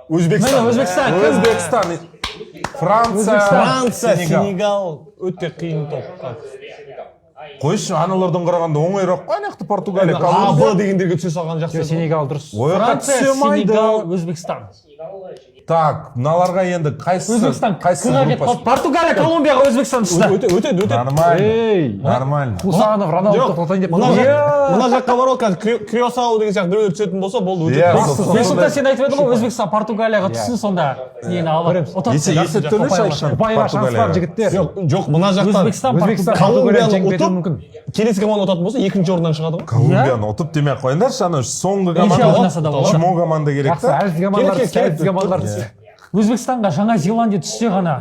Өзбекстан. Өзбекстан. Франция, Сенегал өте қиын топ. Қойшы, аналардан қарағанда оңайырақ қой, аяқты Португалия. АБ дегендерге түсе салған жақсы. Сенегал дұрыс. Франция, Сенегал, Өзбекстан. Так, мыналарға енді Өзбекстан, Португалия, Колумбияға Өзбекстан түсті. Өтеді. Нормально. Хусанов, Роналду тоқтайын деп Мына жаққа бар ол қазір Криосау деген сияқты біреулер түсетін болса болды өтеді. Бесұлтан сен айтып едің ғой, Өзбекстан Португалияға түссін сонда нені алып. Есептелі шайшан ұпайға шанс бар жігіттер. Жоқ, мына жақта Өзбекстан, Колумбияны ұтып, келесі команда ұтатын болса, екінші орыннан шығады ғой. Колумбияны ұтып демей ақ қойыңдаршы, ана соңғы команда, шмо команда керек Жақсы, әліз командалар Өзбекстанға Жаңа Зеландия түссе ғана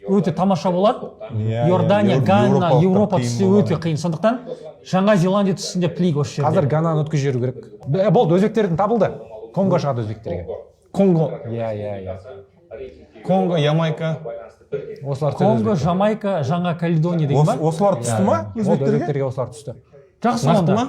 өте тамаша болады. Иордания, Гана, Еуропа түссе өте қиын. Сондықтан Жаңа Зеландия түссін деп тілейік осы жерде. қазір Гананы өткізіп жіберу керек. Болды, өзбектердің табылды. Конго шығады өзбектерге. Конго, Конго, Ямайка. осылар Конго, Жамайка, Жаңа Каледония деген ба? Осылар түсті ма? өзбектерге осылар түсті. Жақсы онда.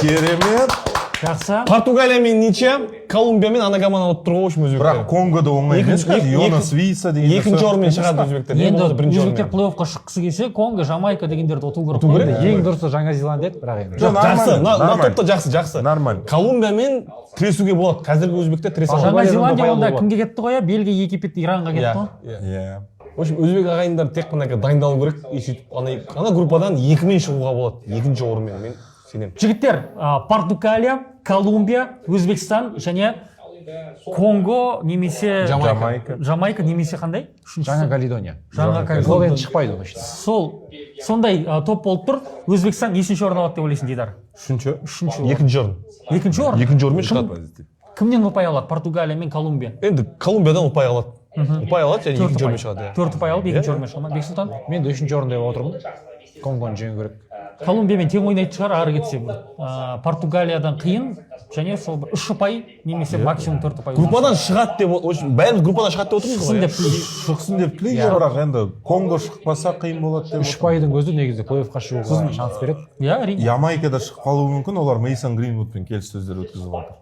Керемет. Жақсы. Португалия мен ничья, Колумбия мен ана команда алып тұрған үшін өзбектер. Бірақ Конгода оңай емес қой, Йонас Виса деген. Екінші орынмен шығады өзбектер. Енді өзбектер плей-оффқа шыққысы келсе, Конго, Жамайка дегендерді ұту керек. Ең дұрысы Жаңа Зеландия еді, бірақ енді. Жақсы, мына топта жақсы. Нормально. Колумбиямен тіресуге болады. Қазіргі өзбектер тіресе алады. Жаңа Зеландия онда кімге кетті ғой? Бельгия, Египет, Иранға кетті ғой. Иә. В общем, өзбек ағайындар тек қана дайындалу керек. Ана группадан екімен шығуға болады. Екінші орынмен мен сенемін. Жігіттер, Португалия, Колумбия, Өзбекстан және Конго немесе Жамайка немесе қандай? Жаңа Каледония. Жаңа Ол Каледония. енді шықпайды ғой. Сондай топ болып тұр. Өзбекстан нешінші орын алады деп ойлайсың, Дидар? Үшінші Екінші орын. Екінші орын? Екінші орынмен шығады. Кімнен ұпай алады? Португалия мен Колумбия. Енді Колумбиядан ұпай алады. Ұпай алады және екінші орынмен шығады. 4 ұпай алып, екінші орынмен шығады. Бексұлтан? Мен де үшінші орында отырмын. Конгоны жеңу керек. Колумбиямен тең ойнайтын шығар, ары кетсе. Португалиядан қиын және сол 3 ұпай немесе максимум 4 ұпай. Группадан шығады деп, бәріміз группадан шығады деп отырмыз ғой. Шықсын деп тілейік, бірақ енді Конго шықпаса қиын болады деп. 3 ұпайдың өзі негізі плей-оффқа шығуға шанс береді. Иә, әрине. Ямайкада шығып қалуы мүмкін, олар Мейсон Гринвудпен келіссөздер өткізіп жатыр.